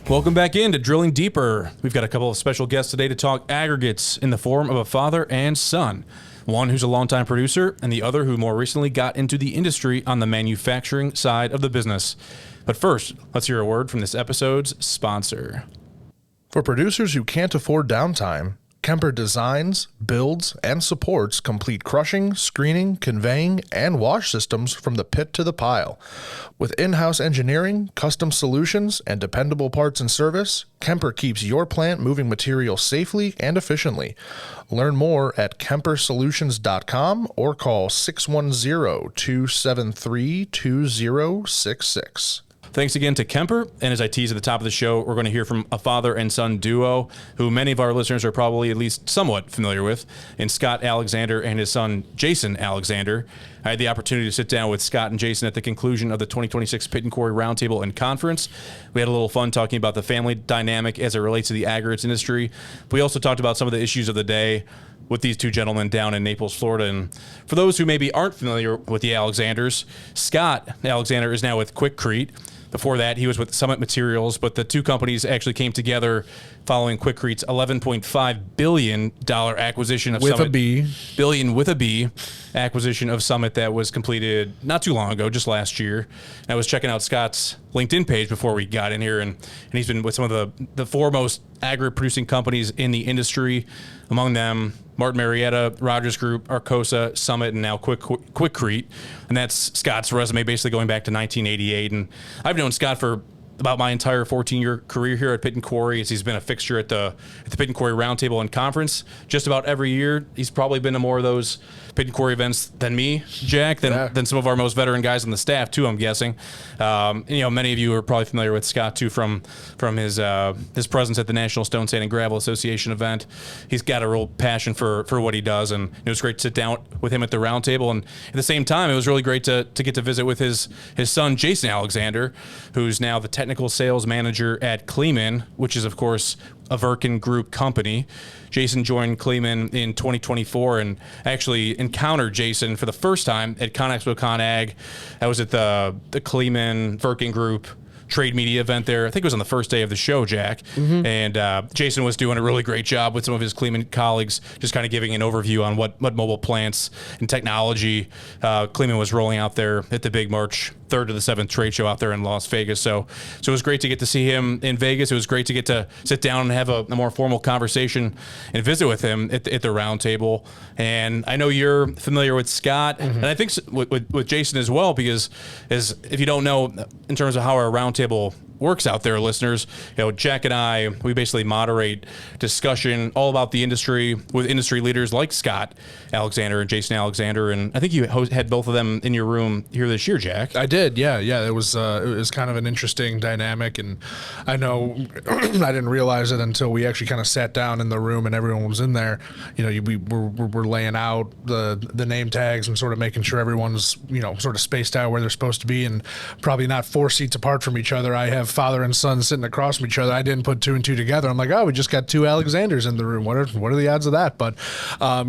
Welcome back into Drilling Deeper. We've got a couple of special guests today to talk aggregates in the form of a father and son. One who's a longtime producer, and the other who more recently got into the industry on the manufacturing side of the business. But first, let's hear a word from this episode's sponsor. For producers who can't afford downtime, Kemper designs, builds, and supports complete crushing, screening, conveying, and wash systems from the pit to the pile. With in-house engineering, custom solutions, and dependable parts and service, Kemper keeps your plant moving material safely and efficiently. Learn more at kempersolutions.com or call 610-273-2066. Thanks again to Kemper, and as I tease at the top of the show, we're going to hear from a father and son duo who many of our listeners are probably at least somewhat familiar with, in Scott Alexander and his son Jason Alexander. I had the opportunity to sit down with Scott and Jason at the conclusion of the 2026 Pit Quarry Roundtable and Conference. We had a little fun talking about the family dynamic as it relates to the aggregates industry. We also talked about some of the issues of the day with these two gentlemen down in Naples, Florida. And for those who maybe aren't familiar with the Alexanders, Scott Alexander is now with Quikrete. Before that, he was with Summit Materials, but the two companies actually came together following Quikrete's $11.5 billion acquisition of Summit. Billion with a B acquisition of Summit that was completed not too long ago, just last year. And I was checking out Scott's LinkedIn page before we got in here, and he's been with some of the foremost aggregate producing companies in the industry, among them Martin Marietta, Rogers Group, Arcosa, Summit, and now Quikrete. And that's Scott's resume basically going back to 1988. And I've known Scott for about my entire 14-year career here at Pit Quarry, as he's been a fixture at the Pit Quarry Roundtable and Conference just about every year. He's probably been to more of those Pit Quarry events than me, Jack, than some of our most veteran guys on the staff too, I'm guessing. Many of you are probably familiar with Scott too from his presence at the National Stone Sand and Gravel Association event. He's got a real passion for what he does, and it was great to sit down with him at the roundtable. And at the same time, it was really great to get to visit with his son Jason Alexander, who's now the technical sales manager at Kleemann, which is of course a Verken Group company. Jason joined Kleemann in 2024 and actually encountered Jason for the first time at ConExpo ConAg. I was at the Kleemann Verken Group trade media event there. I think it was on the first day of the show, Jack. Mm-hmm. And Jason was doing a really great job with some of his Kleemann colleagues, just kind of giving an overview on what mobile plants and technology Kleemann was rolling out there at the big March 3rd to the 7th trade show out there in Las Vegas. So it was great to get to see him in Vegas. It was great to get to sit down and have a more formal conversation and visit with him at the roundtable. And I know you're familiar with Scott, mm-hmm. and I think with Jason as well, because if you don't know, in terms of how our roundtable works out there, listeners, Jack and I, we basically moderate discussion all about the industry with industry leaders like Scott Alexander and Jason Alexander. And I think you had both of them in your room here this year, Jack. I did. Yeah. It was kind of an interesting dynamic. And I know I didn't realize it until we actually kind of sat down in the room and everyone was in there. We're laying out the name tags and sort of making sure everyone's, sort of spaced out where they're supposed to be, and probably not 4 seats apart from each other. I have father and son sitting across from each other. I didn't put 2 and 2 together. I'm like, we just got 2 Alexanders in the room. What are the odds of that? But I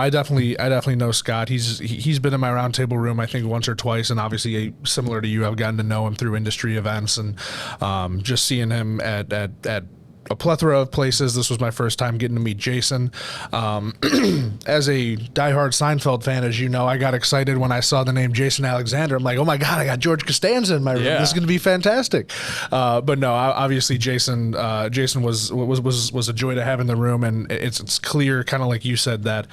definitely know Scott. He's been in my roundtable room, I think, once or twice, and obviously similar to you, I've gotten to know him through industry events, and just seeing him at a plethora of places. This was my first time getting to meet Jason. As a diehard Seinfeld fan, as you know, I got excited when I saw the name Jason Alexander. I'm like, oh my God, I got George Costanza in my room. This is going to be fantastic. But no, obviously Jason was a joy to have in the room, and it's clear, kind of like you said, that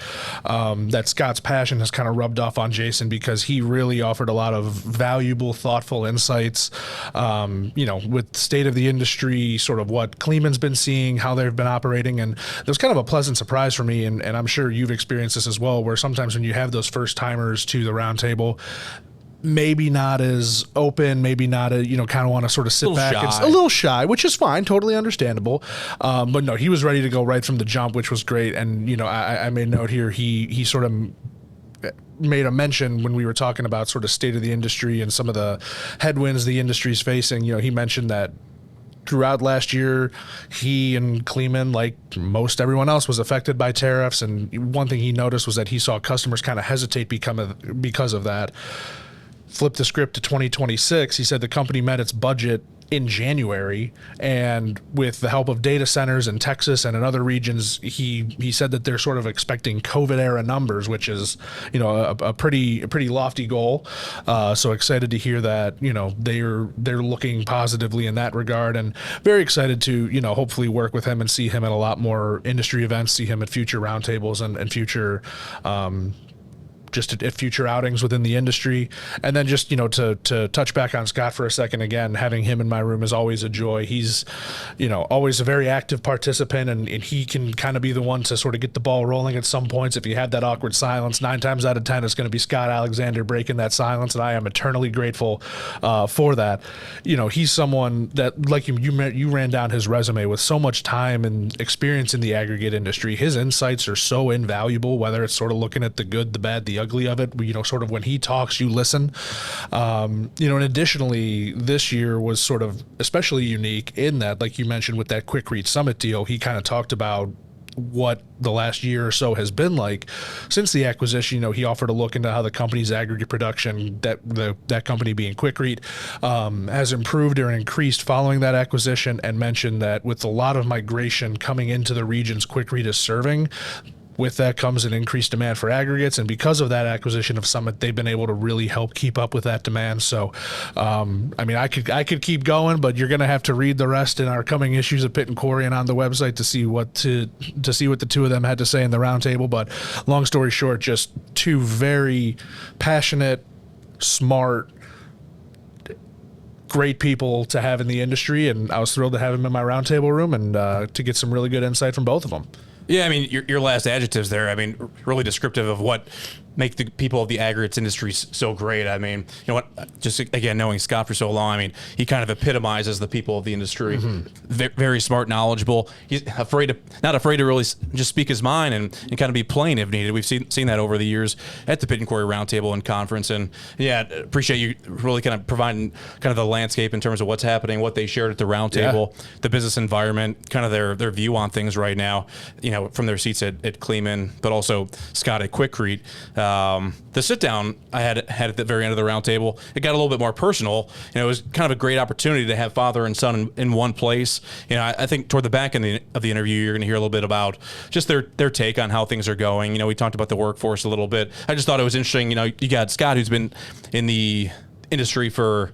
that Scott's passion has kind of rubbed off on Jason, because he really offered a lot of valuable, thoughtful insights, with state of the industry, sort of what Kleemann's been seeing, how they've been operating. And it was kind of a pleasant surprise for me, and I'm sure you've experienced this as well, where sometimes when you have those first timers to the roundtable, maybe not as open, maybe not kind of want to sort of sit back. It's a little shy, which is fine, totally understandable. But no, he was ready to go right from the jump, which was great. And I made note here, he sort of made a mention when we were talking about sort of state of the industry and some of the headwinds the industry's facing. He mentioned that throughout last year, he and Kleemann, like most everyone else, was affected by tariffs. And one thing he noticed was that he saw customers kind of hesitate because of that. Flip the script to 2026. He said the company met its budget in January, and with the help of data centers in Texas and in other regions, he said that they're sort of expecting COVID era numbers, which is, you know, a pretty lofty goal. So excited to hear that, you know, they're looking positively in that regard, and very excited to, you know, hopefully work with him and see him at a lot more industry events, see him at future roundtables and future just at future outings within the industry. And then just, you know, to touch back on Scott for a second, again, having him in my room is always a joy. He's, you know, always a very active participant, and he can kind of be the one to sort of get the ball rolling at some points. If you have that awkward silence, 9 times out of 10, it's going to be Scott Alexander breaking that silence, and I am eternally grateful for that. You know, he's someone that, like you ran down his resume with so much time and experience in the aggregate industry. His insights are so invaluable, whether it's sort of looking at the good, the bad, the ugly of it. You know, sort of when he talks, you listen. You know, and additionally, this year was sort of especially unique in that, like you mentioned with that Quikrete Summit deal, he kind of talked about what the last year or so has been like since the acquisition. You know, he offered a look into how the company's aggregate production, that company being Quikrete, has improved or increased following that acquisition, and mentioned that with a lot of migration coming into the regions Quikrete is serving, with that comes an increased demand for aggregates, and because of that acquisition of Summit, they've been able to really help keep up with that demand. So, I mean, I could keep going, but you're going to have to read the rest in our coming issues of Pit and Quarry and on the website to see what the two of them had to say in the roundtable. But long story short, just two very passionate, smart, great people to have in the industry, and I was thrilled to have him in my roundtable room and to get some really good insight from both of them. Yeah, I mean, your last adjectives there, I mean, really descriptive of what make the people of the aggregates industry so great. I mean, you know what, just again, knowing Scott for so long, I mean, he kind of epitomizes the people of the industry. Very smart, knowledgeable. He's not afraid to really just speak his mind and kind of be plain if needed. We've seen that over the years at the Pit and Quarry Roundtable and Conference. And yeah, appreciate you really kind of providing kind of the landscape in terms of what's happening, what they shared at the roundtable, the business environment, kind of their view on things right now, you know, from their seats at Kleemann, but also Scott at Quikrete. The sit down I had at the very end of the roundtable, it got a little bit more personal. You know, it was kind of a great opportunity to have father and son in one place. You know, I think toward the back end of the interview, you're going to hear a little bit about just their take on how things are going. You know, we talked about the workforce a little bit. I just thought it was interesting. You know, you got Scott, who's been in the industry for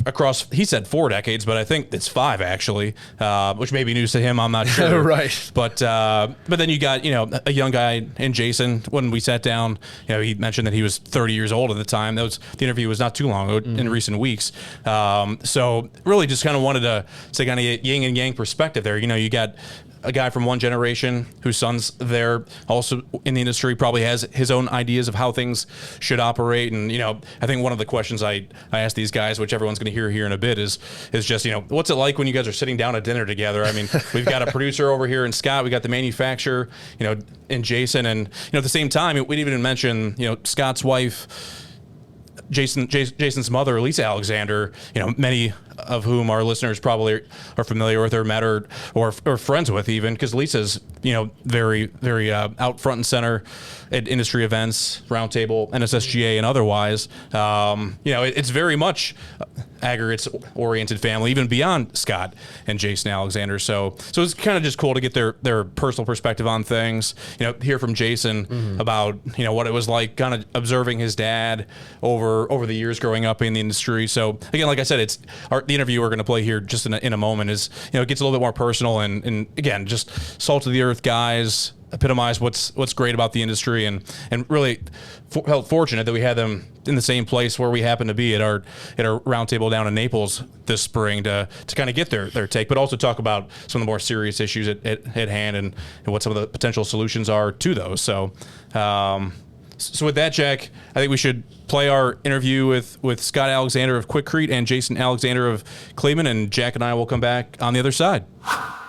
across, he said 4 decades, but I think it's 5 actually, which may be news to him. I'm not sure. Right. But then you got, you know, a young guy in Jason. When we sat down, you know, he mentioned that he was 30 years old at the time. The interview was not too long ago, in recent weeks. So really just kind of wanted to say kind of yin and yang perspective there. You know, you got a guy from one generation whose son's there also in the industry, probably has his own ideas of how things should operate. And, you know, I think one of the questions I asked these guys, which everyone's going to hear here in a bit, is just, you know, what's it like when you guys are sitting down at dinner together? I mean, we've got a producer over here in Scott, we got the manufacturer, you know, in Jason, and, you know, at the same time, we didn't even mention, you know, Scott's wife, Jason's mother, Lisa Alexander, you know, many of whom our listeners probably are familiar with or met or friends with, even because Lisa's, you know, very, very out front and center at industry events, roundtable, NSSGA, and otherwise. You know, it's very much aggregates oriented family, even beyond Scott and Jason Alexander. So it's kind of just cool to get their personal perspective on things. You know, hear from Jason about, you know, what it was like kind of observing his dad over the years growing up in the industry. So again, like I said, it's the interview we're going to play here just in a moment is, you know, it gets a little bit more personal and again, just salt of the earth guys, epitomize what's great about the industry, and really felt fortunate that we had them in the same place where we happen to be at our roundtable down in Naples this spring to kind of get their take, but also talk about some of the more serious issues at hand and what some of the potential solutions are to those. So with that, Jack, I think we should play our interview with Scott Alexander of Quikrete and Jason Alexander of Kleemann, and Jack and I will come back on the other side.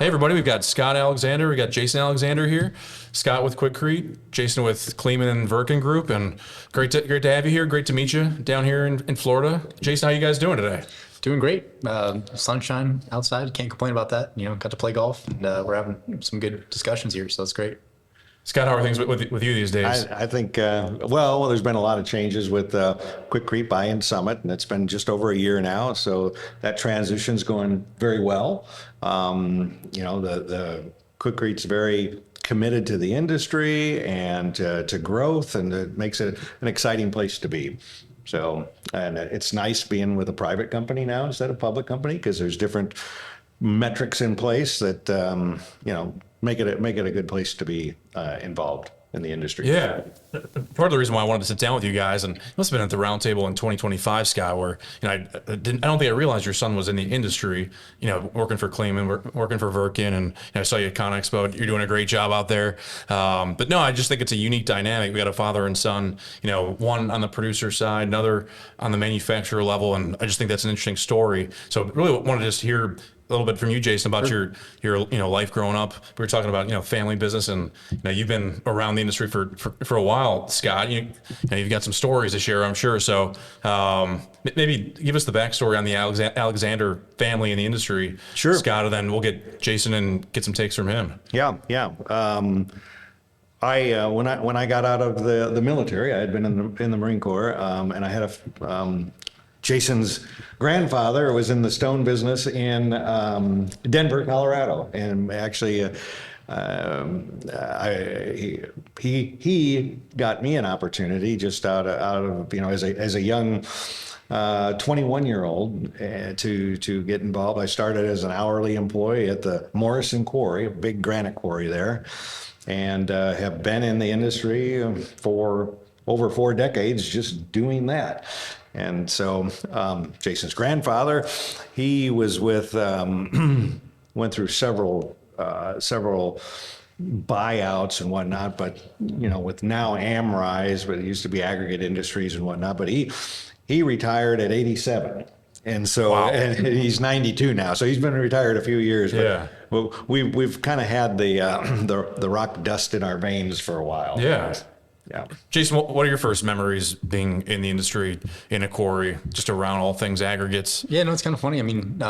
Hey everybody, we've got Scott Alexander, we got Jason Alexander here. Scott with Quikrete, Jason with Kleemann and Virkin Group, and great to have you here. Great to meet you down here in Florida. Jason, how you guys doing today? Doing great. Sunshine outside. Can't complain about that. You know, got to play golf, and we're having some good discussions here, so that's great. Scott, how are things with you these days? I think, well, there's been a lot of changes with Quikrete buying Summit, and it's been just over a year now. So that transition's going very well. The Quikrete's very committed to the industry and to growth, and it makes it an exciting place to be. So, and it's nice being with a private company now instead of public company, because there's different metrics in place that make it a good place to be involved in the industry. Yeah. Part of the reason why I wanted to sit down with you guys, and it must have been at the roundtable in 2025, Scott, where I don't think I realized your son was in the industry, working for Kleemann, working for Virkin, and I saw you at ConExpo. You're doing a great job out there. But no, I just think it's a unique dynamic. We got a father and son, one on the producer side, another on the manufacturer level, and I just think that's an interesting story. So really want to just hear a little bit from you, Jason, about your life growing up. We were talking about family business, and you've been around the industry for a while, Scott. You've got some stories to share, I'm sure. So maybe give us the backstory on the Alexander family in the industry, sure, Scott, and then we'll get Jason and get some takes from him. Yeah. When I got out of the military, I had been in the Marine Corps, and I had Jason's grandfather was in the stone business in Denver, Colorado, and actually he got me an opportunity just out of as a young 21-year-old to get involved. I started as an hourly employee at the Morrison Quarry, a big granite quarry there, and have been in the industry for over 4 decades just doing that. And so Jason's grandfather, he was with, went through several buyouts and whatnot, but, with now Amrise, but it used to be Aggregate Industries and whatnot, but he retired at 87. And so, wow. And he's 92 now, so he's been retired a few years. But yeah. Well, we've kind of had the rock dust in our veins for a while. Yeah. Yeah. Jason, what are your first memories being in the industry, in a quarry, just around all things aggregates? Yeah, no, it's kind of funny. I mean,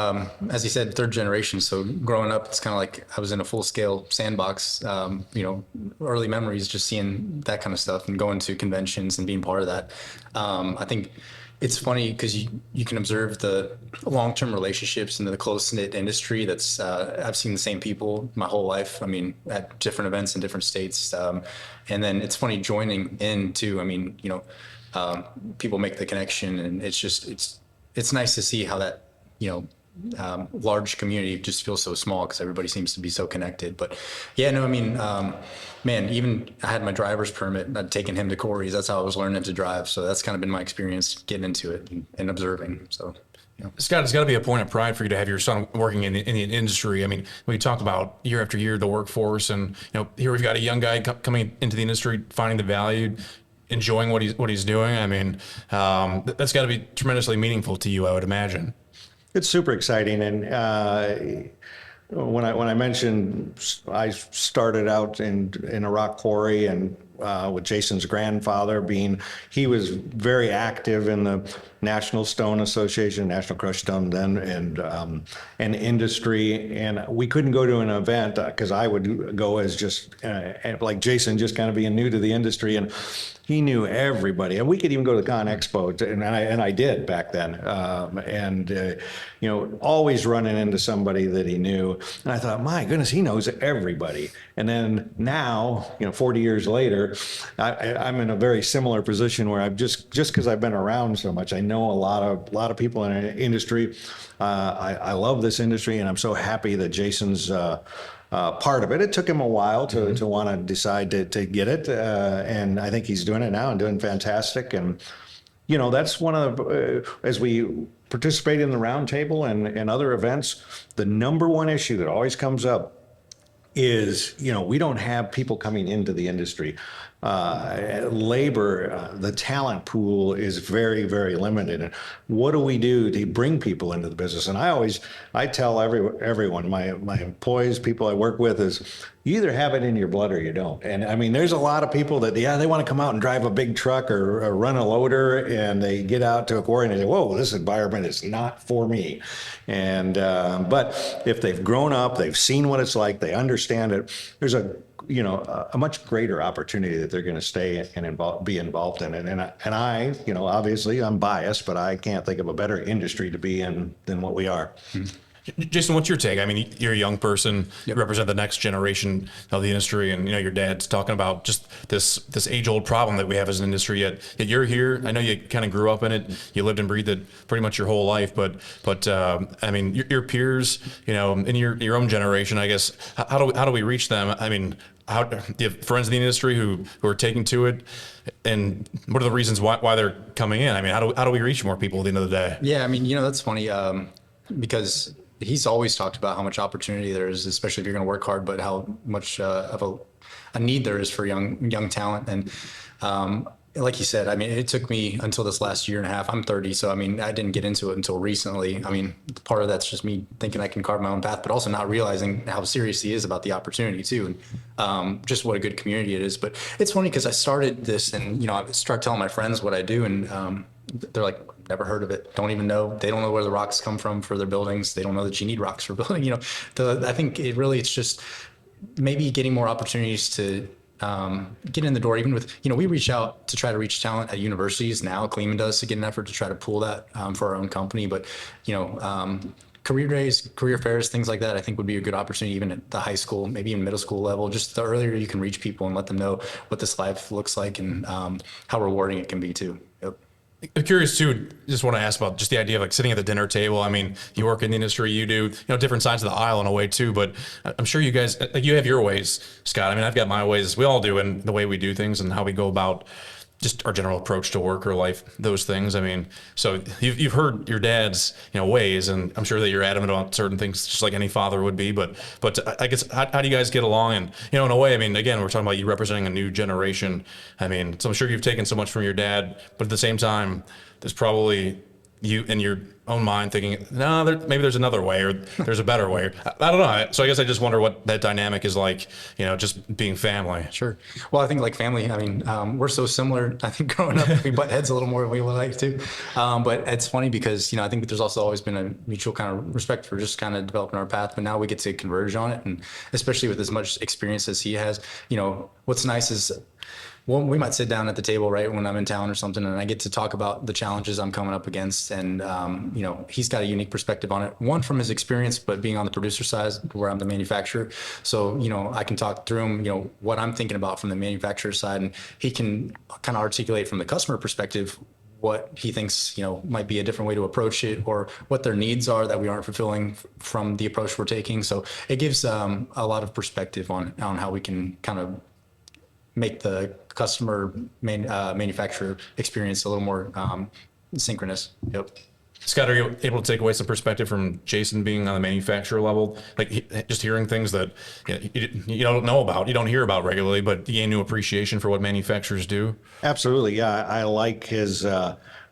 as you said, 3rd generation. So growing up, it's kind of like I was in a full-scale sandbox. Early memories, just seeing that kind of stuff and going to conventions and being part of that. I think it's funny because you can observe the long-term relationships in the close-knit industry. That's I've seen the same people my whole life. I mean, at different events in different states, and then it's funny joining in too. I mean, people make the connection, and it's nice to see how that large community just feels so small because everybody seems to be so connected. But yeah, no, I mean, man, even I had my driver's permit and I'd taken him to quarries. That's how I was learning to drive. So that's kind of been my experience getting into it and observing. So, Scott, it's got to be a point of pride for you to have your son working in the industry. I mean, we talk about year after year the workforce, and here we've got a young guy coming into the industry, finding the value, enjoying what he's doing. I mean, that's got to be tremendously meaningful to you, I would imagine. It's super exciting, and when I mentioned I started out in a rock quarry, and with Jason's grandfather he was very active in the National Stone Association, National Crushed Stone then, and industry, and we couldn't go to an event because I would go as just like Jason, just kind of being new to the industry, and he knew everybody, and we could even go to the ConExpo, and I did back then, always running into somebody that he knew, and I thought, my goodness, he knows everybody. And then now, 40 years later, I'm in a very similar position where I've just because I've been around so much, I know a lot of people in the industry. I love this industry, and I'm so happy that Jason's part of it. It took him a while to want to decide to get it, and I think he's doing it now and doing fantastic. And that's one of the, as we participate in the roundtable and other events, the number one issue that always comes up is, we don't have people coming into the industry. Labor, the talent pool is very, very limited. And what do we do to bring people into the business? And I tell everyone, my employees, people I work with, is you either have it in your blood or you don't. And I mean, there's a lot of people that, they want to come out and drive a big truck or run a loader, and they get out to a quarry and they say, whoa, this environment is not for me. And, but if they've grown up, they've seen what it's like, they understand it, there's a a much greater opportunity that they're going to stay and be involved in it. And I, obviously I'm biased, but I can't think of a better industry to be in than what we are. Jason, what's your take? I mean, you're a young person, you represent the next generation of the industry, and your dad's talking about just this age-old problem that we have as an industry. Yet you're here. I know you kind of grew up in it. You lived and breathed it pretty much your whole life. But I mean, your peers, in your own generation, I guess. How do we reach them? I mean, how do you have friends in the industry who are taking to it, and what are the reasons why they're coming in? I mean, how do we reach more people at the end of the day? Yeah, I mean, that's funny because he's always talked about how much opportunity there is, especially if you're going to work hard, but how much of a need there is for young talent. And like he said, I mean, it took me until this last year and a half. I'm 30, so I mean, I didn't get into it until recently. I mean, part of that's just me thinking I can carve my own path, but also not realizing how serious he is about the opportunity too, and just what a good community it is. But it's funny because I started this, and I start telling my friends what I do, and they're like, never heard of it, don't even know. They don't know where the rocks come from for their buildings. They don't know that you need rocks for building. I think it's just maybe getting more opportunities to get in the door, even with, we reach out to try to reach talent at universities now. Kleemann does to get an effort to try to pull that for our own company. But, career days, career fairs, things like that, I think would be a good opportunity, even at the high school, maybe in middle school level. Just the earlier you can reach people and let them know what this life looks like and how rewarding it can be too. Yep. I'm curious too, just want to ask about just the idea of like sitting at the dinner table. I mean, you work in the industry, you do, different sides of the aisle in a way too, but I'm sure you guys, like, you have your ways, Scott. I mean, I've got my ways, we all do, in the way we do things and how we go about just our general approach to work or life, those things. I mean, so you've heard your dad's, ways, and I'm sure that you're adamant about certain things, just like any father would be. But I guess how do you guys get along? And in a way, I mean, again, we're talking about you representing a new generation. I mean, so I'm sure you've taken so much from your dad, but at the same time, there's probably you in your own mind thinking, no, maybe there's another way, or there's a better way. I don't know. So I guess I just wonder what that dynamic is like, just being family. Sure. Well, I think like family, I mean, we're so similar. I think growing up, we butt heads a little more than we would like to. But it's funny because, I think there's also always been a mutual kind of respect for just kind of developing our path. But now we get to converge on it. And especially with as much experience as he has, what's nice is, well, we might sit down at the table, right, when I'm in town or something, and I get to talk about the challenges I'm coming up against. And, he's got a unique perspective on it. One, from his experience, but being on the producer side where I'm the manufacturer. So, I can talk through him, what I'm thinking about from the manufacturer side, and he can kind of articulate from the customer perspective what he thinks, might be a different way to approach it, or what their needs are that we aren't fulfilling from the approach we're taking. So it gives a lot of perspective on how we can kind of make the customer manufacturer experience a little more synchronous. Yep. Scott, are you able to take away some perspective from Jason being on the manufacturer level, like just hearing things that you don't know about, you don't hear about regularly, but you gain new appreciation for what manufacturers do? Absolutely. Yeah. I like his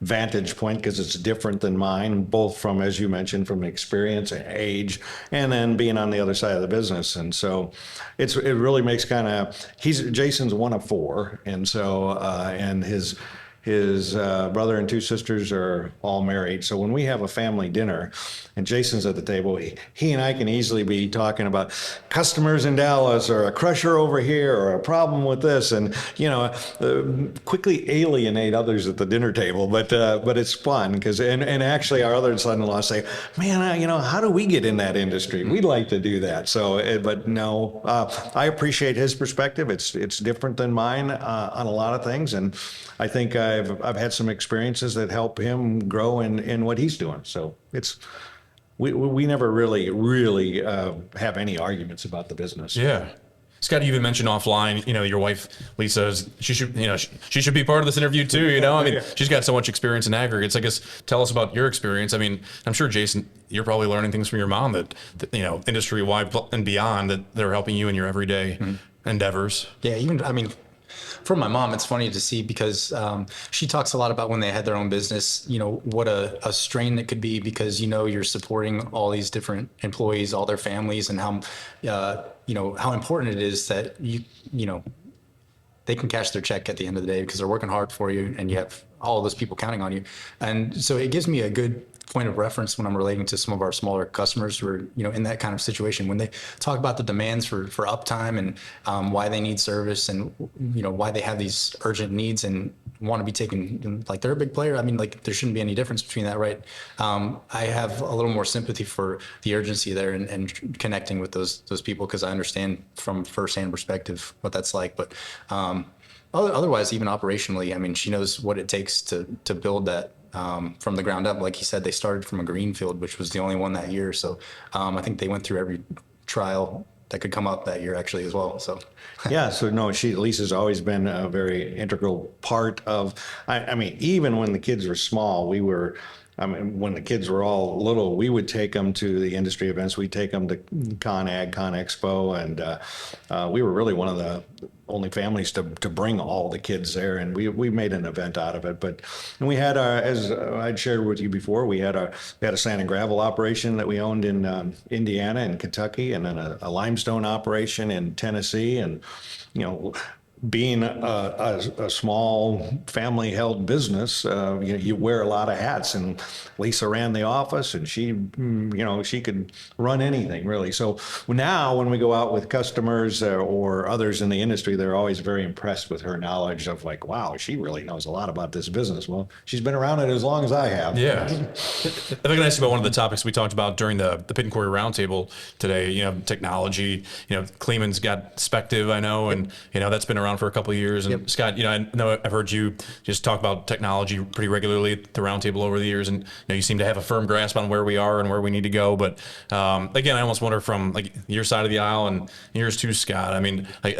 vantage point because it's different than mine, both from, as you mentioned, from experience and age, and then being on the other side of the business. And so it really makes Jason's one of four. And so, and his brother and two sisters are all married. So when we have a family dinner and Jason's at the table, he and I can easily be talking about customers in Dallas, or a crusher over here, or a problem with this, and quickly alienate others at the dinner table. But it's fun because and actually our other son-in-law say, man, how do we get in that industry? We'd like to do that. So, but no, I appreciate his perspective. It's different than mine on a lot of things, and I think I've had some experiences that help him grow in what he's doing. So we never really have any arguments about the business. Yeah. Scott, you even mentioned offline, your wife, Lisa, she should be part of this interview too, I mean, she's got so much experience in aggregates. I guess tell us about your experience. I mean, I'm sure, Jason, you're probably learning things from your mom that industry-wide and beyond, that they're helping you in your everyday endeavors. Yeah, from my mom, it's funny to see because she talks a lot about when they had their own business, what a strain that could be, because, you're supporting all these different employees, all their families, and how, how important it is that they can cash their check at the end of the day because they're working hard for you and you have all those people counting on you. And so it gives me a good point of reference when I'm relating to some of our smaller customers who are, in that kind of situation. When they talk about the demands for uptime and why they need service and, why they have these urgent needs and want to be taken, like they're a big player. I mean, like there shouldn't be any difference between that, right? I have a little more sympathy for the urgency there and connecting with those people because I understand from firsthand perspective what that's like. But otherwise, even operationally, I mean, she knows what it takes to build that from the ground up. Like he said, they started from a greenfield, which was the only one that year. So I think they went through every trial that could come up that year actually as well. So yeah, so no, Lisa's always been a very integral part of, I mean, even when the kids were small, when the kids were all little, we would take them to the industry events. We'd take them to Con Expo, and we were really one of the only families to bring all the kids there, and we made an event out of it. And we had as I'd shared with you before, we had a sand and gravel operation that we owned in Indiana and Kentucky, and then a limestone operation in Tennessee, and being a small family-held business, you wear a lot of hats. And Lisa ran the office, and she could run anything really. So now, when we go out with customers or others in the industry, they're always very impressed with her knowledge of like, wow, she really knows a lot about this business. Well, she's been around it as long as I have. Yeah. I think I asked you about one of the topics we talked about during the Pit Quarry Roundtable today. Technology. Kleemann's got Spective, I know, and that's been around for a couple of years. And yep. Scott, I know I've heard you just talk about technology pretty regularly at the roundtable over the years, and you seem to have a firm grasp on where we are and where we need to go. But again, I almost wonder from like your side of the aisle and yours too, Scott. I mean, like,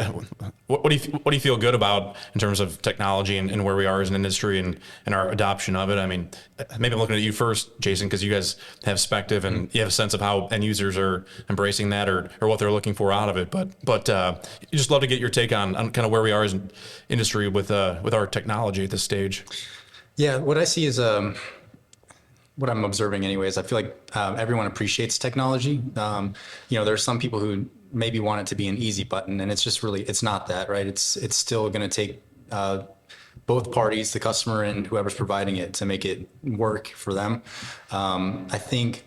what do you feel good about in terms of technology and where we are as an industry and our adoption of it? I mean, maybe I'm looking at you first, Jason, because you guys have Spective and you have a sense of how end users are embracing that or what they're looking for out of it. But you just love to get your take on kind of where we are as an industry with our technology at this stage. Yeah, what I see is what I'm observing anyways. I feel like everyone appreciates technology. There's some people who maybe want it to be an easy button, and it's not that, right? It's still going to take both parties, the customer and whoever's providing it, to make it work for them. I think,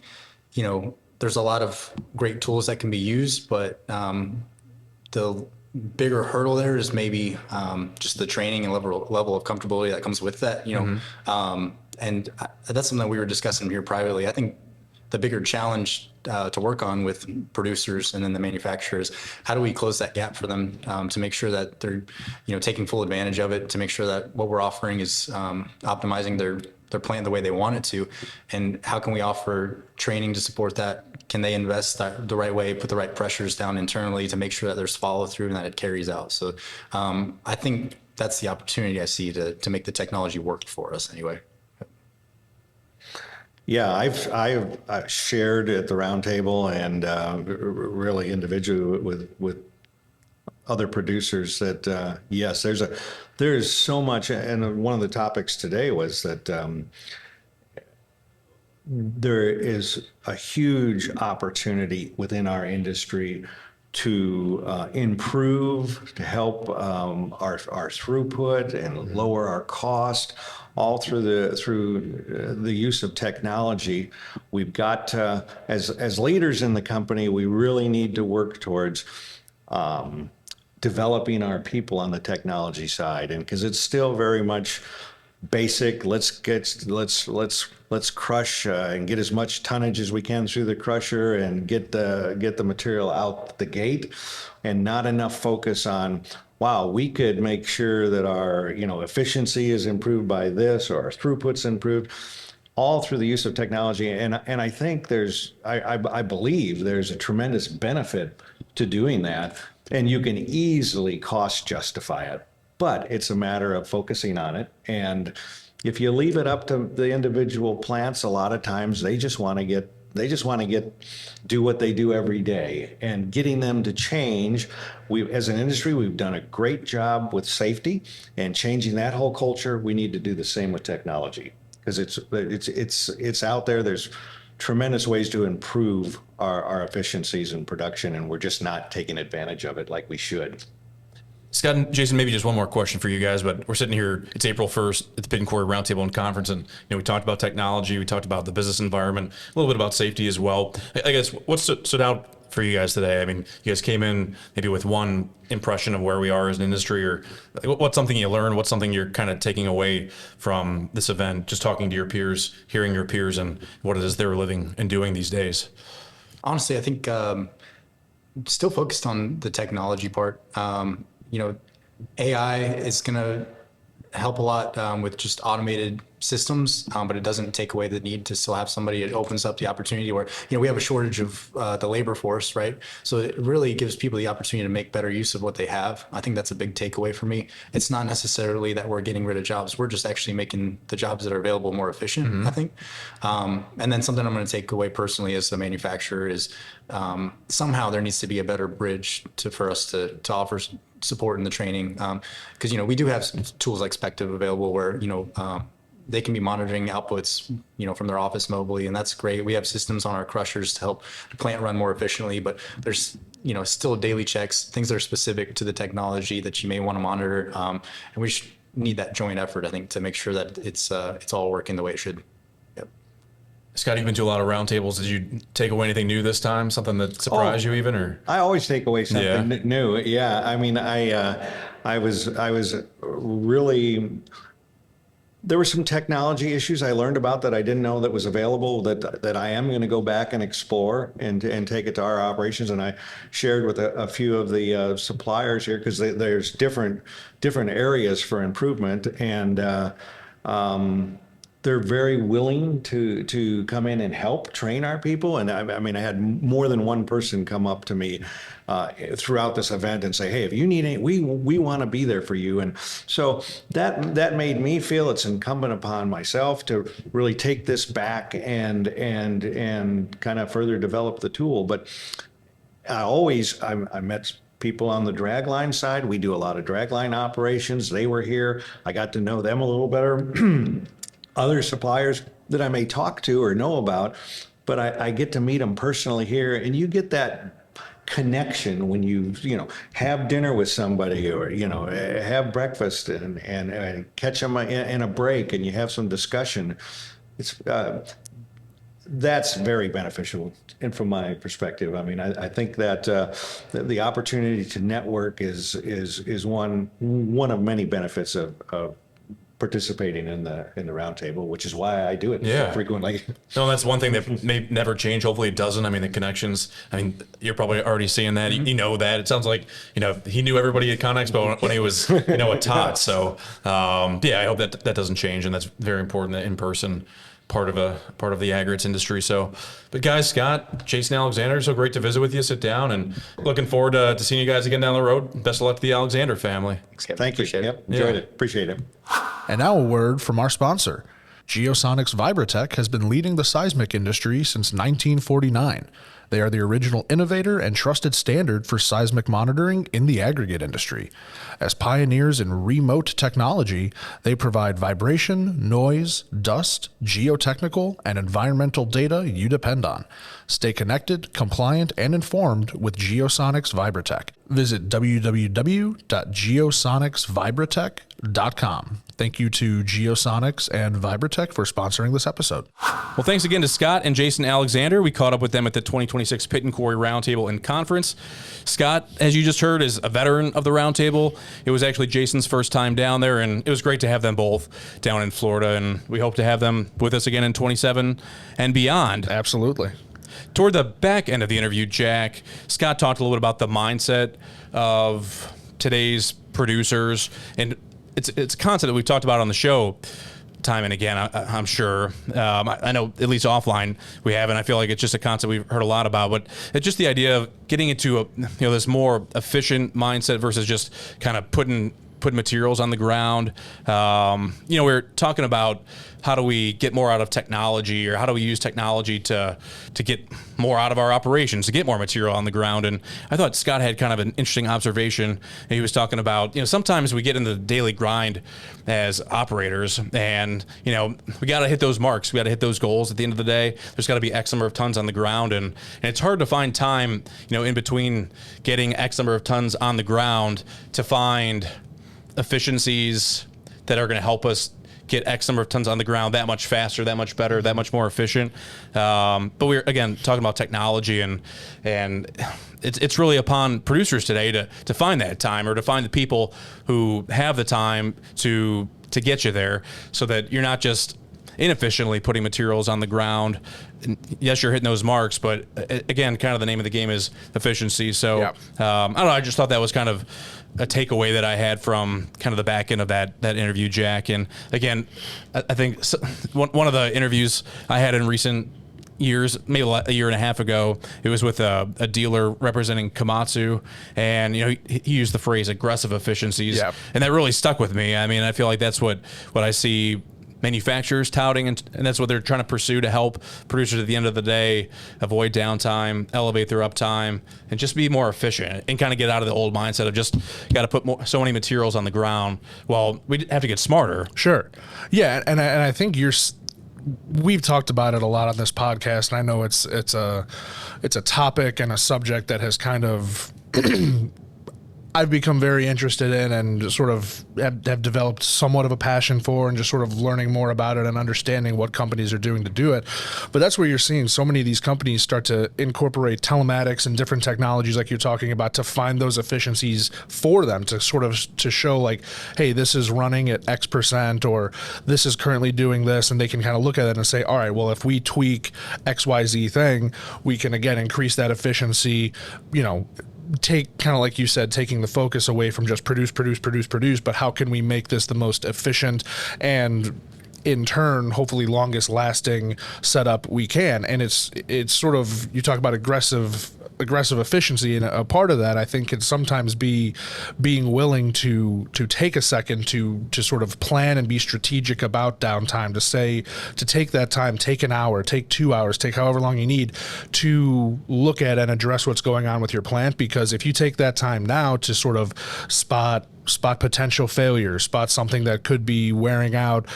there's a lot of great tools that can be used, but the bigger hurdle there is maybe just the training and level of comfortability that comes with that, and that's something that we were discussing here privately. I think the bigger challenge to work on with producers and then the manufacturers, how do we close that gap for them to make sure that they're taking full advantage of it, to make sure that what we're offering is optimizing their plant the way they want it to, and how can we offer training to support that? Can they invest the right way, put the right pressures down internally to make sure that there's follow through and that it carries out? So I think that's the opportunity I see to make the technology work for us anyway. Yeah, I've shared at the roundtable and really individually with other producers that yes, there's so much, and one of the topics today was that there is a huge opportunity within our industry to improve, to help our throughput and lower our cost, all through the use of technology. We've got to, as leaders in the company, we really need to work towards developing our people on the technology side, and because it's still very much basic. Let's crush and get as much tonnage as we can through the crusher and get the material out the gate, and not enough focus on, wow, we could make sure that our efficiency is improved by this, or our throughput's improved, all through the use of technology. And I think I believe there's a tremendous benefit to doing that, and you can easily cost justify it. But it's a matter of focusing on it. And if you leave it up to the individual plants, a lot of times they just want to do what they do every day, and getting them to change. As an industry, we've done a great job with safety and changing that whole culture. We need to do the same with technology, because it's out there. There's tremendous ways to improve our efficiencies in production, and we're just not taking advantage of it like we should. Scott and Jason, maybe just one more question for you guys, but we're sitting here, it's April 1st at the Pit Quarry Roundtable Conference, and we talked about technology, we talked about the business environment, a little bit about safety as well. I guess what stood out for you guys today? I mean, you guys came in maybe with one impression of where we are as an industry, or what's something you learned, what's something you're kind of taking away from this event, just talking to your peers, hearing your peers and what it is they're living and doing these days? Honestly, I think still focused on the technology part. AI is going to help a lot with just automated systems, but it doesn't take away the need to still have somebody. It opens up the opportunity where, we have a shortage of the labor force, right? So it really gives people the opportunity to make better use of what they have. I think that's a big takeaway for me. It's not necessarily that we're getting rid of jobs. We're just actually making the jobs that are available more efficient, I think. And then something I'm going to take away personally as a manufacturer is somehow there needs to be a better bridge for us to offer support in the training. Because, we do have some tools like Spective available where, they can be monitoring outputs, from their office mobily, and that's great. We have systems on our crushers to help the plant run more efficiently, but there's, still daily checks, things that are specific to the technology that you may want to monitor. And we need that joint effort, I think, to make sure that it's all working the way it should. Yep. Scott, you've been to a lot of roundtables. Did you take away anything new this time? Something that surprised you even, or? I always take away something new. Yeah. I mean, I was really, there were some technology issues I learned about that I didn't know that was available that I am going to go back and explore and take it to our operations. And I shared with a few of the suppliers here, because there's different areas for improvement, and they're very willing to come in and help train our people. And I mean, I had more than one person come up to me throughout this event and say, "Hey, if you need any, we want to be there for you." And so that made me feel it's incumbent upon myself to really take this back and kind of further develop the tool. But I met people on the dragline side. We do a lot of dragline operations. They were here. I got to know them a little better. Other suppliers that I may talk to or know about, but I get to meet them personally here, and you get that connection when you have dinner with somebody, or have breakfast and catch them in a break, and you have some discussion. It's that's very beneficial, and from my perspective, I mean, I think that the opportunity to network is one of many benefits of participating in the roundtable, which is why I do it so frequently. No, that's one thing that may never change. Hopefully it doesn't. I mean, the connections, you're probably already seeing that. You know that. It sounds like, he knew everybody at ConExpo when he was, a tot. So, I hope that doesn't change. And that's very important, that in-person part of the aggregates industry. So, but guys, Scott, Jason, Alexander, so great to visit with you, sit down, and looking forward to seeing you guys again down the road. Best of luck to the Alexander family. Thank you. Yep. Enjoyed it. Appreciate it. And now a word from our sponsor. Geosonics Vibratech has been leading the seismic industry since 1949. They are the original innovator and trusted standard for seismic monitoring in the aggregate industry. As pioneers in remote technology, they provide vibration, noise, dust, geotechnical, and environmental data you depend on. Stay connected, compliant, and informed with Geosonics Vibratech. Visit www.geosonicsvibratech.com. Thank you to Geosonics and Vibratech for sponsoring this episode. Well, thanks again to Scott and Jason Alexander. We caught up with them at the 2026 Pit Quarry Roundtable and Conference. Scott, as you just heard, is a veteran of the Roundtable. It was actually Jason's first time down there, and it was great to have them both down in Florida, and we hope to have them with us again in 27 and beyond. Absolutely. Toward the back end of the interview, Jack, Scott talked a little bit about the mindset of today's producers, and it's a concept that we've talked about on the show time and again, I'm sure. I know at least offline we have, and I feel like it's just a concept we've heard a lot about, but it's just the idea of getting into this more efficient mindset versus just kind of putting put materials on the ground. We're talking about how do we get more out of technology, or how do we use technology to get more out of our operations, to get more material on the ground. And I thought Scott had kind of an interesting observation. He was talking about, sometimes we get in the daily grind as operators, and, we got to hit those marks. We got to hit those goals at the end of the day. There's got to be X number of tons on the ground. And it's hard to find time, in between getting X number of tons on the ground to find efficiencies that are going to help us get X number of tons on the ground that much faster, that much better, that much more efficient. But we're, again, talking about technology, and it's really upon producers today to find that time, or to find the people who have the time to get you there, so that you're not just inefficiently putting materials on the ground. And yes, you're hitting those marks, but again, kind of the name of the game is efficiency. So I don't know, I just thought that was kind of a takeaway that I had from kind of the back end of that interview, Jack. And again, I think one of the interviews I had in recent years, maybe a year and a half ago, it was with a dealer representing Komatsu, and he used the phrase aggressive efficiencies, and that really stuck with me. I mean, I feel like that's what I see manufacturers touting, and that's what they're trying to pursue to help producers at the end of the day avoid downtime, elevate their uptime, and just be more efficient, and kind of get out of the old mindset of just got to put so many materials on the ground. Well, we have to get smarter. Sure. Yeah, and I think we've talked about it a lot on this podcast, and I know it's a topic and a subject that has kind of I've become very interested in, and sort of have developed somewhat of a passion for, and just sort of learning more about it and understanding what companies are doing to do it. But that's where you're seeing so many of these companies start to incorporate telematics and different technologies like you're talking about, to find those efficiencies for them, to sort of to show like, hey, this is running at X%, or this is currently doing this, and they can kind of look at it and say, all right, well, if we tweak XYZ thing, we can again increase that efficiency, take, kind of like you said, taking the focus away from just produce, but how can we make this the most efficient and in turn hopefully longest lasting setup we can. And it's sort of, you talk about aggressive efficiency, and a part of that I think can sometimes be being willing to take a second to sort of plan and be strategic about downtime, to take that time, take an hour, take 2 hours, take however long you need to look at and address what's going on with your plant. Because if you take that time now to sort of spot potential failures, spot something that could be wearing out,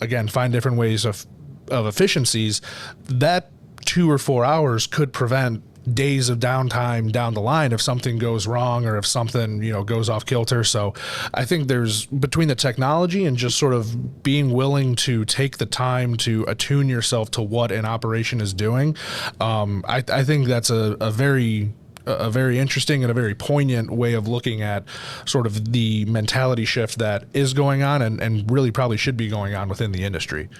again, find different ways of efficiencies, that 2 or 4 hours could prevent days of downtime down the line if something goes wrong, or if something goes off kilter. So I think there's, between the technology and just sort of being willing to take the time to attune yourself to what an operation is doing, I think that's a very interesting and a very poignant way of looking at sort of the mentality shift that is going on, and really probably should be going on within the industry.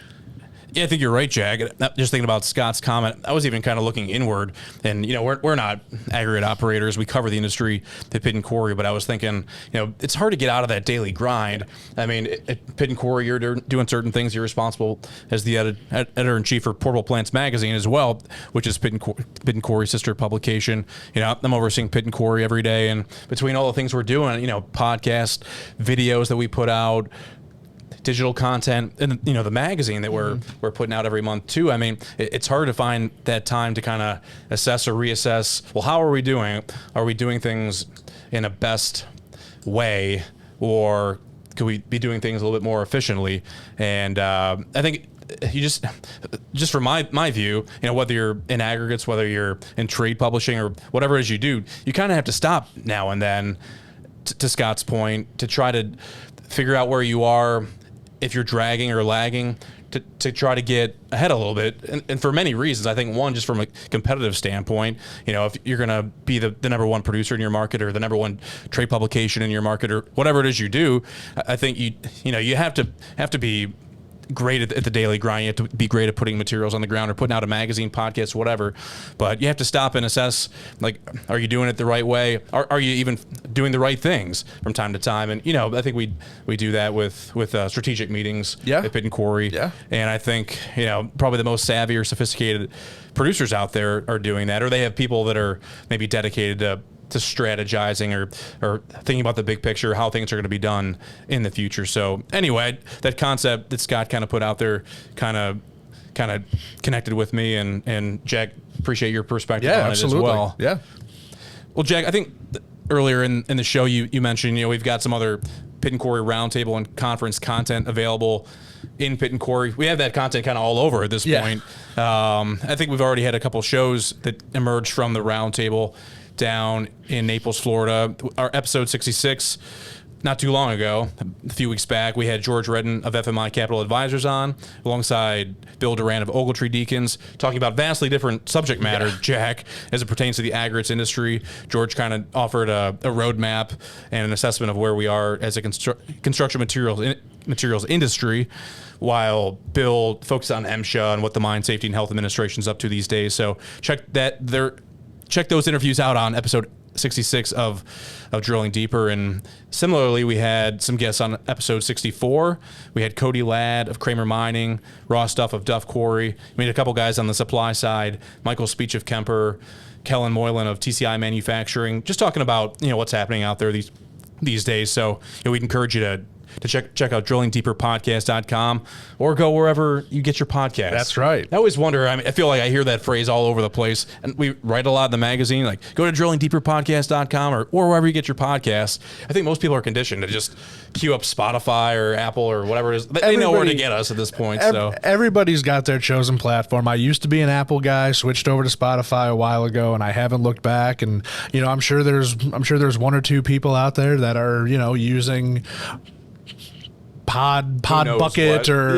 Yeah, I think you're right, Jack. Just thinking about Scott's comment, I was even kind of looking inward, and we're not aggregate operators. We cover the industry at Pit Quarry, but I was thinking, it's hard to get out of that daily grind. I mean, at Pit Quarry, you're doing certain things. You're responsible as the editor-in-chief for Portable Plants magazine as well, which is Pit Quarry's sister publication. I'm overseeing Pit Quarry every day, and between all the things we're doing, podcast, videos that we put out, digital content, and the magazine that we're putting out every month too. I mean, it's hard to find that time to kind of assess or reassess. Well, how are we doing? Are we doing things in a best way, or could we be doing things a little bit more efficiently? And I think you just from my view, whether you're in aggregates, whether you're in trade publishing, or whatever it is you do, you kind of have to stop now and then, to Scott's point, to try to figure out where you are, if you're dragging or lagging, to try to get ahead a little bit. And for many reasons. I think one, just from a competitive standpoint, if you're going to be the number one producer in your market, or the number one trade publication in your market, or whatever it is you do, I think you have to be great at the daily grind. You have to be great at putting materials on the ground, or putting out a magazine, podcast, whatever. But you have to stop and assess, like, are you doing it the right way? Are you even doing the right things from time to time? And I think we do that with strategic meetings at Pit Quarry. Yeah. And I think probably the most savvy or sophisticated producers out there are doing that, or they have people that are maybe dedicated to strategizing or thinking about the big picture, how things are going to be done in the future. So anyway, that concept that Scott kind of put out there kind of connected with me, and Jack, appreciate your perspective on absolutely. it as well. Yeah. Well, Jack, I think earlier in the show you mentioned, we've got some other Pit and Quarry Roundtable and Conference content available in Pit and Quarry. We have that content kind of all over at this point. I think we've already had a couple shows that emerged from the Roundtable down in Naples, Florida. Our episode 66, not too long ago, a few weeks back, we had George Redden of FMI Capital Advisors on, alongside Bill Duran of Ogletree Deacons, talking about vastly different subject matter, Jack, as it pertains to the aggregates industry. George kind of offered a roadmap and an assessment of where we are as a construction materials industry, while Bill focused on MSHA and what the Mine Safety and Health Administration is up to these days. So check those interviews out on episode 66 of Drilling Deeper. And similarly, we had some guests on episode 64. We had Cody Ladd of Kramer Mining, Ross Duff of Duff Quarry. We had a couple guys on the supply side, Michael Speech of Kemper, Kellen Moylan of TCI Manufacturing, just talking about what's happening out there these days. So we'd encourage you to check out drillingdeeperpodcast.com or go wherever you get your podcasts. That's right. I always wonder, I feel like I hear that phrase all over the place, and we write a lot in the magazine, like go to drillingdeeperpodcast.com or wherever you get your podcasts. I think most people are conditioned to just queue up Spotify or Apple or whatever it is. They know where to get us at this point. So everybody's got their chosen platform. I used to be an Apple guy, switched over to Spotify a while ago, and I haven't looked back. And I'm sure there's one or two people out there that are using Pod Bucket or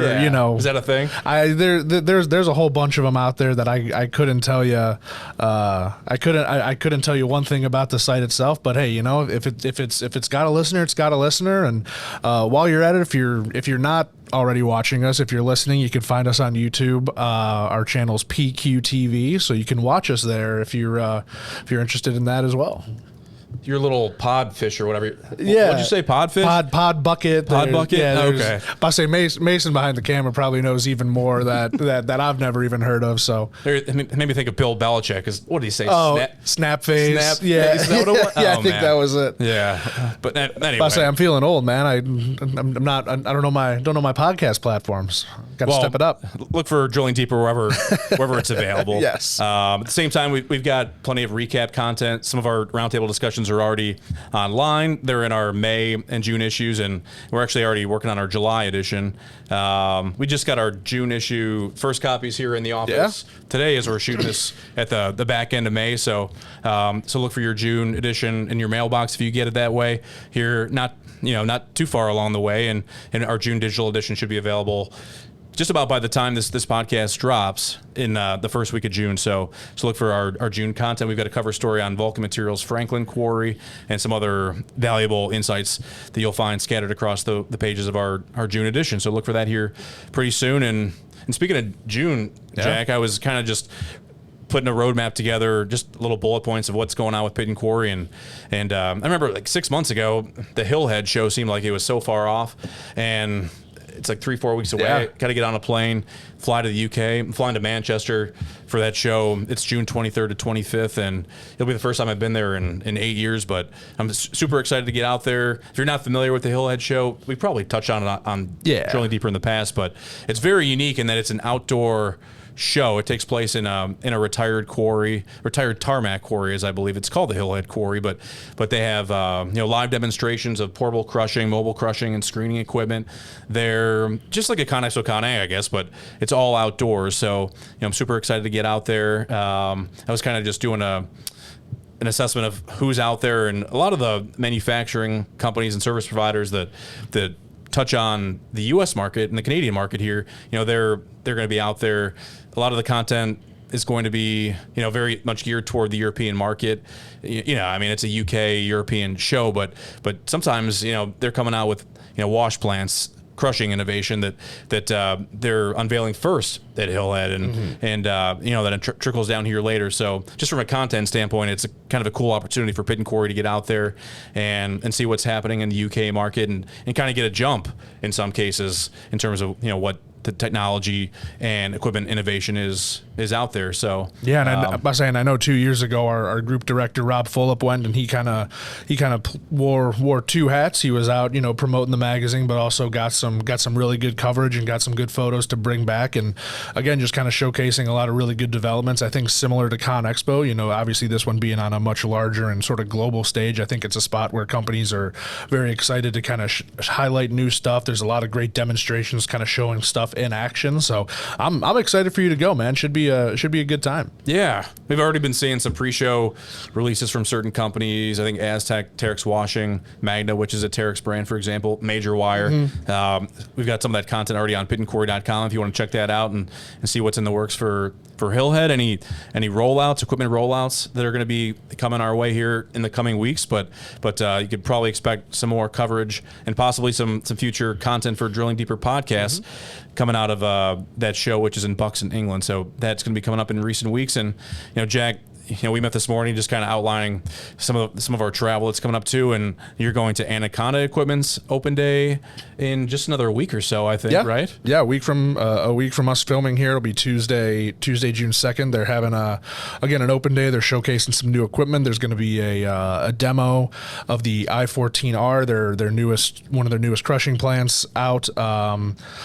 is that a thing? There's a whole bunch of them out there that I couldn't tell you. I couldn't tell you one thing about the site itself. But hey, if it's got a listener, it's got a listener. And while you're at it, if you're not already watching us, if you're listening, you can find us on YouTube. Our channel's PQTV, so you can watch us there if you're interested in that as well. Your little podfish or whatever. Yeah. What'd you say? Podfish? Pod bucket. Pod bucket? Yeah, okay. I say Mason behind the camera probably knows even more that I've never even heard of. So it made me think of Bill Belichick. What did he say? Snap face. Yeah. Is that what it was? Yeah, I think that was it. Yeah. But anyway. I say I'm feeling old, man. I don't know my podcast platforms. Got to step it up. Look for Drilling Deeper wherever it's available. Yes. At the same time, we've got plenty of recap content. Some of our roundtable discussions are already online. They're in our May and June issues, and we're actually already working on our July edition. We just got our June issue first copies here in the office today as we're shooting this at the back end of May. So look for your June edition in your mailbox if you get it that way. Here, not too far along the way, and our June digital edition should be available just about by the time this podcast drops in the first week of June. So look for our June content. We've got a cover story on Vulcan Materials Franklin Quarry and some other valuable insights that you'll find scattered across the pages of our June edition. So look for that here pretty soon. And speaking of June, Jack, I was kind of just putting a roadmap together, just little bullet points of what's going on with Pit and Quarry. And I remember like 6 months ago, the Hillhead show seemed like it was so far off. And it's like 3-4 weeks away. Yeah. Got to get on a plane, fly to the UK. I'm flying to Manchester for that show. It's June 23rd to 25th, and it'll be the first time I've been there in 8 years, but I'm super excited to get out there. If you're not familiar with the Hillhead show, we probably touched on it on Drilling Deeper in the past, but it's very unique in that it's an outdoor show. It takes place in a retired tarmac quarry, as I believe it's called, the Hillhead Quarry. But they have live demonstrations of portable crushing, mobile crushing, and screening equipment. They're just like a ConExpo ConAg, I guess, but it's all outdoors. So I'm super excited to get out there. I was kind of just doing an assessment of who's out there, and a lot of the manufacturing companies and service providers that touch on the U.S. market and the Canadian market here. They're going to be out there. A lot of the content is going to be, very much geared toward the European market. It's a UK European show, but sometimes, they're coming out with, wash plants, crushing innovation that they're unveiling first at Hillhead, and that it trickles down here later. So just from a content standpoint, it's kind of a cool opportunity for Pit and Quarry to get out there and see what's happening in the UK market and kind of get a jump in some cases in terms of what the technology and equipment innovation is out there. So yeah, and I know 2 years ago our group director Rob Fulop went, and he kind of wore two hats. He was out, promoting the magazine, but also got some really good coverage and got some good photos to bring back, and again just kind of showcasing a lot of really good developments. I think similar to Con Expo, obviously this one being on a much larger and sort of global stage, I think it's a spot where companies are very excited to kind of highlight new stuff. There's a lot of great demonstrations kind of showing stuff in action. So I'm excited for you to go, man. Should be a good time. Yeah, we've already been seeing some pre-show releases from certain companies. I think Aztec, Terex Washing, Magna, which is a Terex brand, for example, Major Wire. We've got some of that content already on pitandquarry.com if you want to check that out and see what's in the works for Hillhead. Any rollouts, equipment rollouts that are going to be coming our way here in the coming weeks, but you could probably expect some more coverage and possibly some future content for Drilling Deeper podcasts coming out of that show, which is in Buxton, England. So that's going to be coming up in recent weeks. And Jack, we met this morning just kind of outlining some of our travel that's coming up too, and you're going to Anaconda Equipment's open day in just another week or so, I think, right? Yeah, a week from us filming here. It'll be Tuesday, June 2nd. They're having an open day. They're showcasing some new equipment. There's going to be a demo of the I-14R, one of their newest crushing plants out.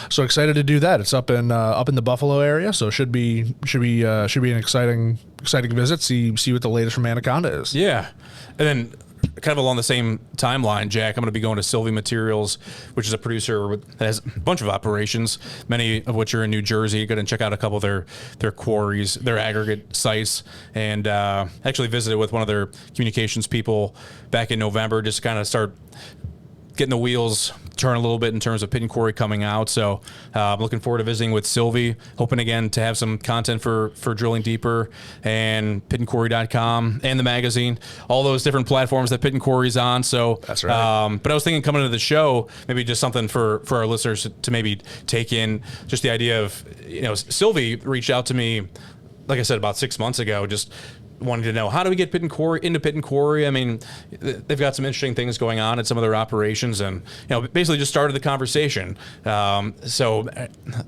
So excited to do that. It's up in the Buffalo area, so should be an exciting visit. See what the latest from Anaconda is. Yeah. And then kind of along the same timeline, Jack, I'm going to be going to Sylvie Materials, which is a producer that has a bunch of operations, many of which are in New Jersey. Go and check out a couple of their quarries, their aggregate sites, and actually visited with one of their communications people back in November, just to kind of start getting the wheels turn a little bit in terms of Pit and Quarry coming out. So I'm looking forward to visiting with Sylvie, hoping again to have some content for Drilling Deeper and pitandquarry.com and the magazine, all those different platforms that Pit and Quarry's on. So that's right. But I was thinking coming into the show, maybe just something for our listeners to maybe take in, just the idea of, Sylvie reached out to me, like I said, about 6 months ago, just wanting to know, how do we get Pit and Quarry into Pit and Quarry? I mean, they've got some interesting things going on at some of their operations, and basically just started the conversation. So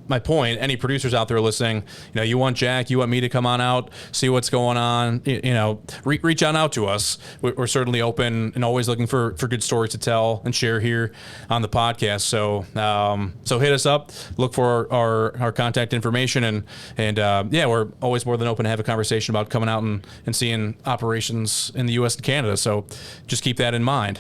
my point, any producers out there listening, you want Jack, you want me to come on out, see what's going on, reach on out to us. We're certainly open and always looking for good stories to tell and share here on the podcast. So hit us up, look for our contact information, and we're always more than open to have a conversation about coming out and seeing operations in the U.S. and Canada. So just keep that in mind.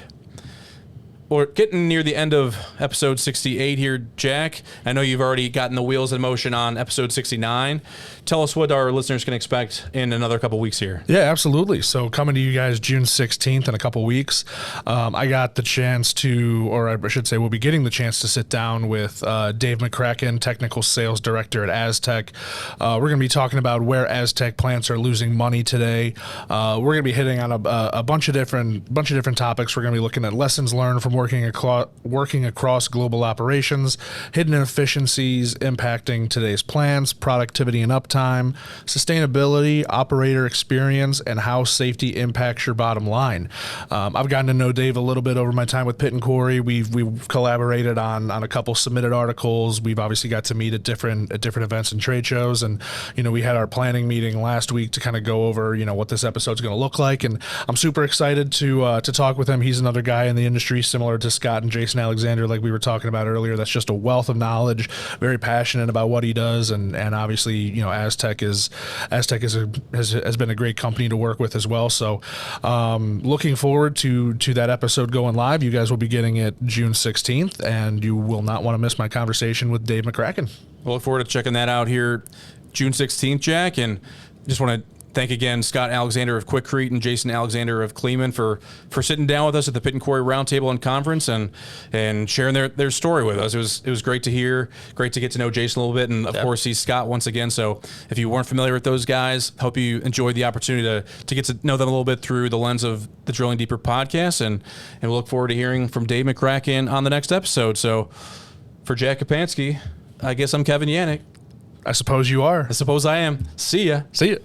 We're getting near the end of episode 68 here, Jack. I know you've already gotten the wheels in motion on episode 69. Tell us what our listeners can expect in another couple weeks here. Yeah, absolutely. So coming to you guys June 16th in a couple weeks, I got the chance to, or I should say we'll be getting the chance to sit down with Dave McCracken, Technical Sales Director at Aztec. We're going to be talking about where Aztec plants are losing money today. We're going to be hitting on a bunch of different topics. We're going to be looking at lessons learned from working across global operations, hidden inefficiencies impacting today's plants, productivity and uptime, sustainability, operator experience, and how safety impacts your bottom line. I've gotten to know Dave a little bit over my time with Pit and Quarry. We've collaborated on a couple submitted articles. We've obviously got to meet at different events and trade shows, and we had our planning meeting last week to kind of go over what this episode's going to look like, and I'm super excited to talk with him. He's another guy in the industry similar to Scott and Jason Alexander, like we were talking about earlier. That's just a wealth of knowledge, very passionate about what he does, and obviously Aztec has been a great company to work with as well. So looking forward to that episode going live. You guys will be getting it June 16th, and you will not want to miss my conversation with Dave McCracken. We'll look forward to checking that out here June 16th, Jack, and just want to thank again Scott Alexander of Quikrete and Jason Alexander of Kleemann for sitting down with us at the Pit and Quarry Roundtable and Conference and sharing their story with us. It was great to hear, great to get to know Jason a little bit, and of course see Scott once again. So if you weren't familiar with those guys, hope you enjoyed the opportunity to get to know them a little bit through the lens of the Drilling Deeper podcast, and we'll look forward to hearing from Dave McCracken on the next episode. So for Jack Kapansky, I guess I'm Kevin Yannick. I suppose you are. I suppose I am. See ya. See ya.